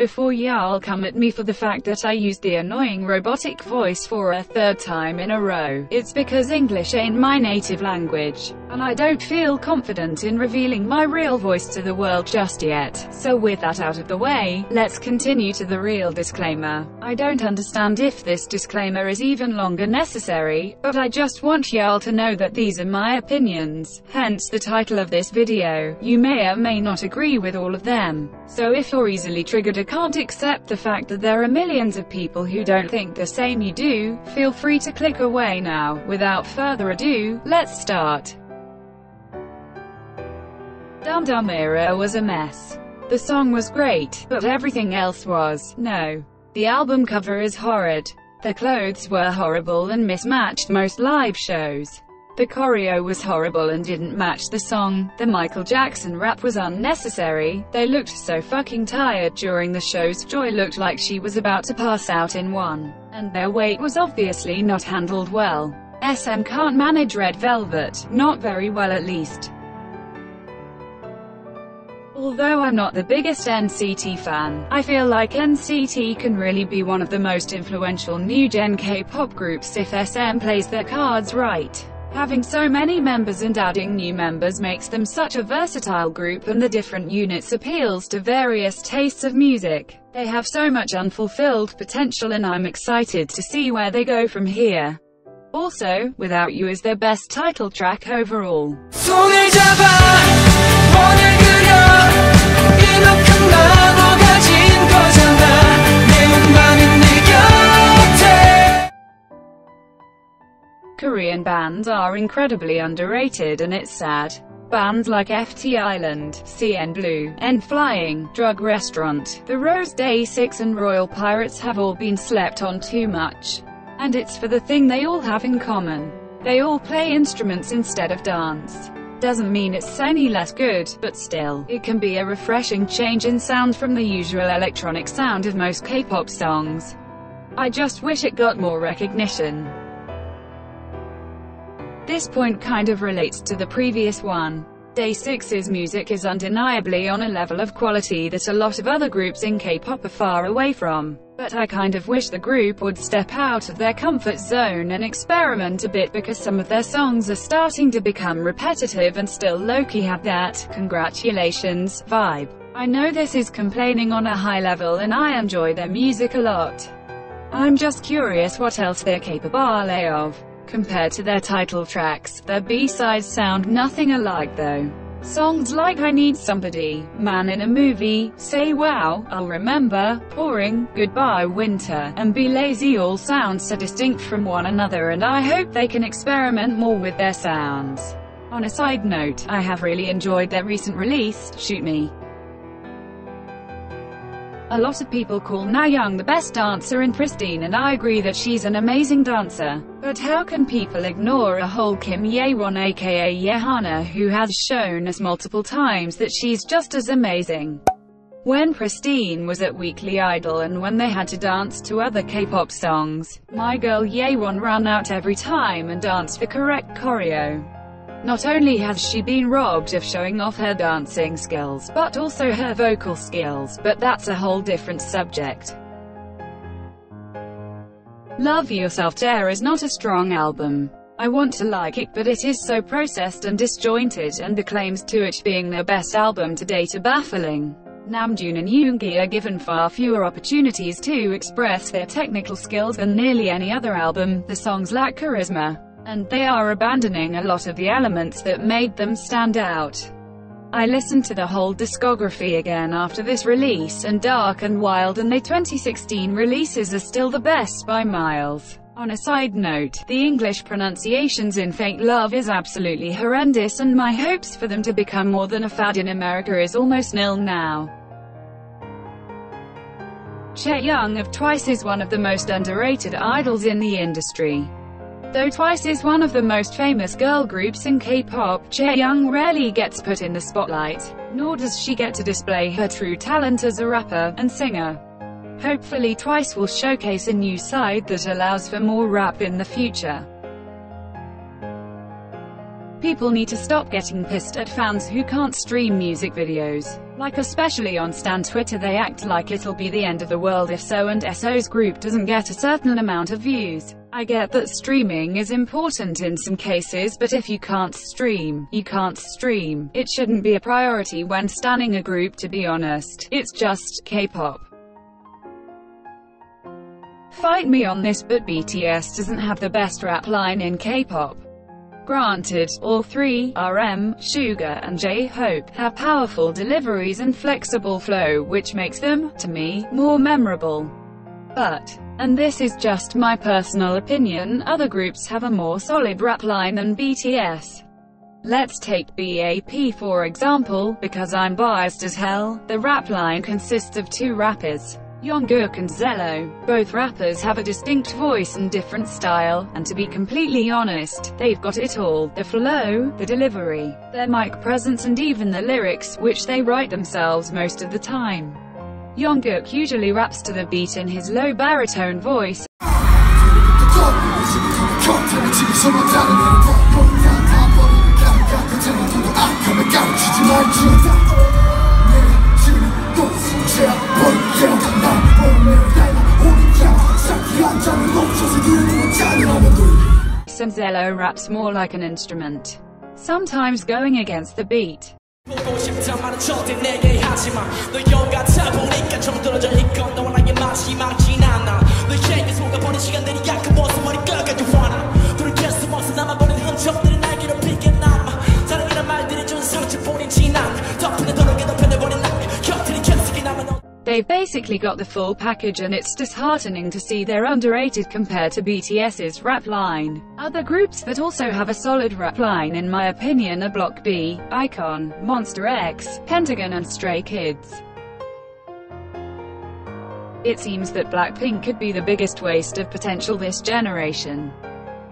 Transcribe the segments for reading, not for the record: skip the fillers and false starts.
Before y'all come at me for the fact that I used the annoying robotic voice for a third time in a row, it's because English ain't my native language, and I don't feel confident in revealing my real voice to the world just yet. So with that out of the way, let's continue to the real disclaimer. I don't understand if this disclaimer is even longer necessary, but I just want y'all to know that these are my opinions, hence the title of this video. You may or may not agree with all of them. So if you're easily triggered or can't accept the fact that there are millions of people who don't think the same you do, feel free to click away now. Without further ado, let's start. Dum Dum Era was a mess. The song was great, but everything else was, no. The album cover is horrid. The clothes were horrible and mismatched most live shows. The choreo was horrible and didn't match the song. The Michael Jackson rap was unnecessary. They looked so fucking tired during the shows. Joy looked like she was about to pass out in one. And their weight was obviously not handled well. SM can't manage Red Velvet, not very well at least. Although I'm not the biggest NCT fan, I feel like NCT can really be one of the most influential new-gen K-pop groups if SM plays their cards right. Having so many members and adding new members makes them such a versatile group, and the different units appeals to various tastes of music. They have so much unfulfilled potential and I'm excited to see where they go from here. Also, Without You is their best title track overall. Korean bands are incredibly underrated and it's sad. Bands like FT Island, CN Blue, N-Flying, Drug Restaurant, The Rose Day 6 and Royal Pirates have all been slept on too much. And it's for the thing they all have in common. They all play instruments instead of dance. Doesn't mean it's any less good, but still, it can be a refreshing change in sound from the usual electronic sound of most K-pop songs. I just wish it got more recognition. This point kind of relates to the previous one. Day 6's music is undeniably on a level of quality that a lot of other groups in K-pop are far away from. But I kind of wish the group would step out of their comfort zone and experiment a bit, because some of their songs are starting to become repetitive and still low-key have that "congratulations" vibe. I know this is complaining on a high level and I enjoy their music a lot. I'm just curious what else they're capable of. Compared to their title tracks, their B-sides sound nothing alike though. Songs like I Need Somebody, Man in a Movie, Say Wow, I'll Remember, Pouring, Goodbye Winter, and Be Lazy all sound so distinct from one another, and I hope they can experiment more with their sounds. On a side note, I have really enjoyed their recent release, Shoot Me. A lot of people call Na Young the best dancer in Pristine, and I agree that she's an amazing dancer. But how can people ignore a whole Kim Ye-won aka Yehana, who has shown us multiple times that she's just as amazing? When Pristine was at Weekly Idol and when they had to dance to other K-pop songs, my girl Ye-won ran out every time and danced the correct choreo. Not only has she been robbed of showing off her dancing skills, but also her vocal skills, but that's a whole different subject. Love Yourself Dare is not a strong album. I want to like it, but it is so processed and disjointed, and the claims to it being their best album to date are baffling. Namjoon and Yoongi are given far fewer opportunities to express their technical skills than nearly any other album. The songs lack charisma, and they are abandoning a lot of the elements that made them stand out. I listened to the whole discography again after this release, and Dark and Wild and their 2016 releases are still the best by miles. On a side note, the English pronunciations in Fake Love is absolutely horrendous, and my hopes for them to become more than a fad in America is almost nil now. Chaeyoung of Twice is one of the most underrated idols in the industry. Though Twice is one of the most famous girl groups in K-pop, Chaeyoung rarely gets put in the spotlight, nor does she get to display her true talent as a rapper and singer. Hopefully Twice will showcase a new side that allows for more rap in the future. People need to stop getting pissed at fans who can't stream music videos. Like especially on Stan Twitter, they act like it'll be the end of the world if so and SO's group doesn't get a certain amount of views. I get that streaming is important in some cases, but if you can't stream, you can't stream. It shouldn't be a priority when standing a group, to be honest. It's just K-pop. Fight me on this, but BTS doesn't have the best rap line in K-pop. Granted, all three, RM, Suga and J-Hope, have powerful deliveries and flexible flow which makes them, to me, more memorable. But, and this is just my personal opinion, other groups have a more solid rap line than BTS. Let's take b.a.p for example, because I'm biased as hell. The rap line consists of two rappers, Jungkook and Zello. Both rappers have a distinct voice and different style, and to be completely honest, they've got it all: the flow, the delivery, their mic presence and even the lyrics, which they write themselves most of the time. Jungkook usually raps to the beat in his low baritone voice. Zello raps more like an instrument, sometimes going against the beat. They've basically got the full package, and it's disheartening to see they're underrated compared to BTS's rap line. Other groups that also have a solid rap line in my opinion are Block B, iKON, Monster X, Pentagon and Stray Kids. It seems that BLACKPINK could be the biggest waste of potential this generation.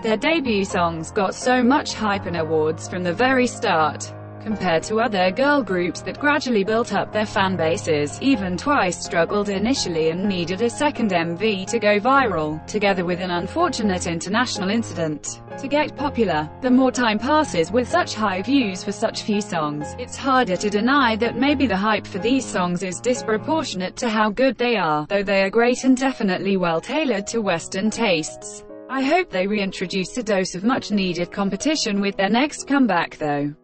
Their debut songs got so much hype and awards from the very start. Compared to other girl groups that gradually built up their fan bases, even Twice struggled initially and needed a second MV to go viral, together with an unfortunate international incident, to get popular. The more time passes with such high views for such few songs, it's harder to deny that maybe the hype for these songs is disproportionate to how good they are, though they are great and definitely well tailored to Western tastes. I hope they reintroduce a dose of much-needed competition with their next comeback though.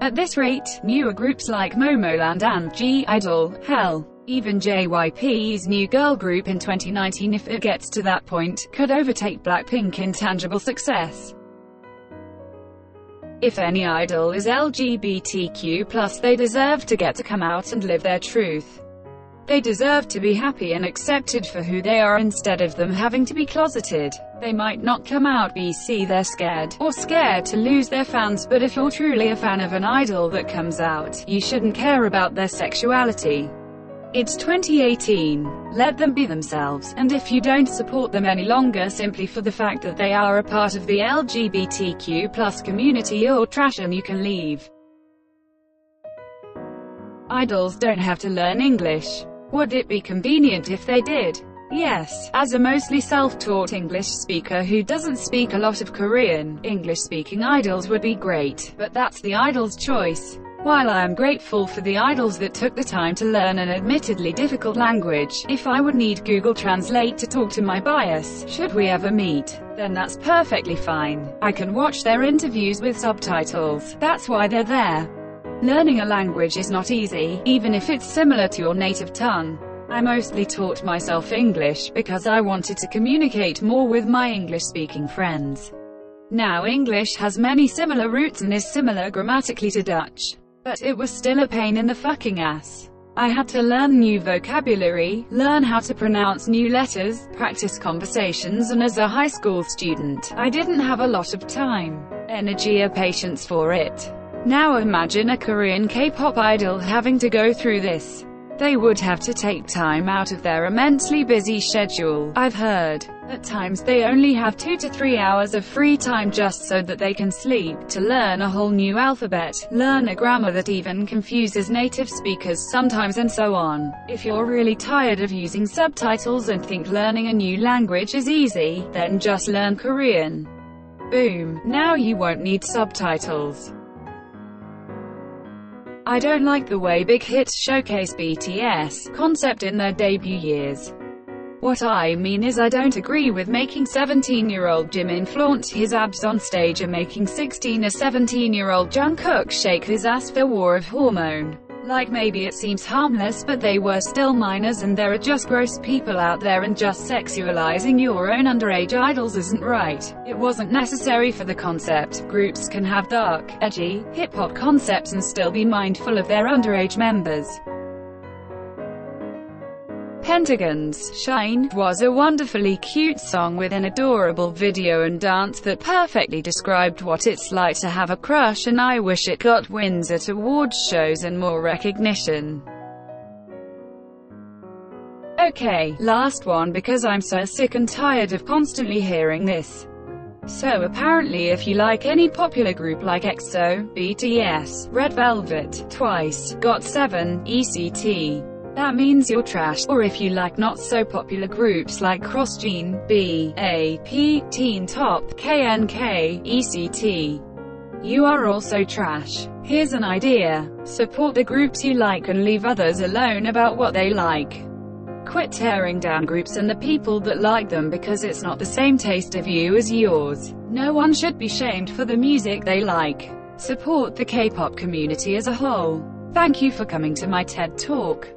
At this rate, newer groups like MOMOLAND and (G)I-DLE, hell, even JYP's new girl group in 2019, if it gets to that point, could overtake BLACKPINK in tangible success. If any idol is LGBTQ+, they deserve to get to come out and live their truth. They deserve to be happy and accepted for who they are instead of them having to be closeted. They might not come out BC they're scared, or scared to lose their fans, but if you're truly a fan of an idol that comes out, you shouldn't care about their sexuality. It's 2018, let them be themselves, and if you don't support them any longer simply for the fact that they are a part of the LGBTQ+ community, you're trash and you can leave. Idols don't have to learn English. Would it be convenient if they did? Yes. As a mostly self-taught English speaker who doesn't speak a lot of Korean, English-speaking idols would be great, but that's the idol's choice. While I am grateful for the idols that took the time to learn an admittedly difficult language, if I would need Google Translate to talk to my bias, should we ever meet, then that's perfectly fine. I can watch their interviews with subtitles. That's why they're there. Learning a language is not easy, even if it's similar to your native tongue. I mostly taught myself English because I wanted to communicate more with my English-speaking friends. Now English has many similar roots and is similar grammatically to Dutch. But it was still a pain in the fucking ass. I had to learn new vocabulary, learn how to pronounce new letters, practice conversations, and as a high school student, I didn't have a lot of time, energy or patience for it. Now imagine a Korean K-pop idol having to go through this. They would have to take time out of their immensely busy schedule. I've heard, at times they only have 2 to 3 hours of free time just so that they can sleep, to learn a whole new alphabet, learn a grammar that even confuses native speakers sometimes, and so on. If you're really tired of using subtitles and think learning a new language is easy, then just learn Korean. Boom. Now you won't need subtitles. I don't like the way big hits showcase BTS concept in their debut years. What I mean is I don't agree with making 17-year-old Jimin flaunt his abs on stage or making 16 or 17-year-old Jungkook shake his ass for War of Hormone. Like, maybe it seems harmless, but they were still minors and there are just gross people out there, and just sexualizing your own underage idols isn't right. It wasn't necessary for the concept. Groups can have dark, edgy, hip-hop concepts and still be mindful of their underage members. Pentagons' Shine was a wonderfully cute song with an adorable video and dance that perfectly described what it's like to have a crush, and I wish it got wins at awards shows and more recognition. Okay, last one because I'm so sick and tired of constantly hearing this. So apparently if you like any popular group like EXO, BTS, Red Velvet, Twice, GOT7, ECT, that means you're trash. Or if you like not so popular groups like CrossGen, B.A.P, Teen Top, KNK, ECT, you are also trash. Here's an idea. Support the groups you like and leave others alone about what they like. Quit tearing down groups and the people that like them because it's not the same taste of you as yours. No one should be shamed for the music they like. Support the K-pop community as a whole. Thank you for coming to my TED Talk.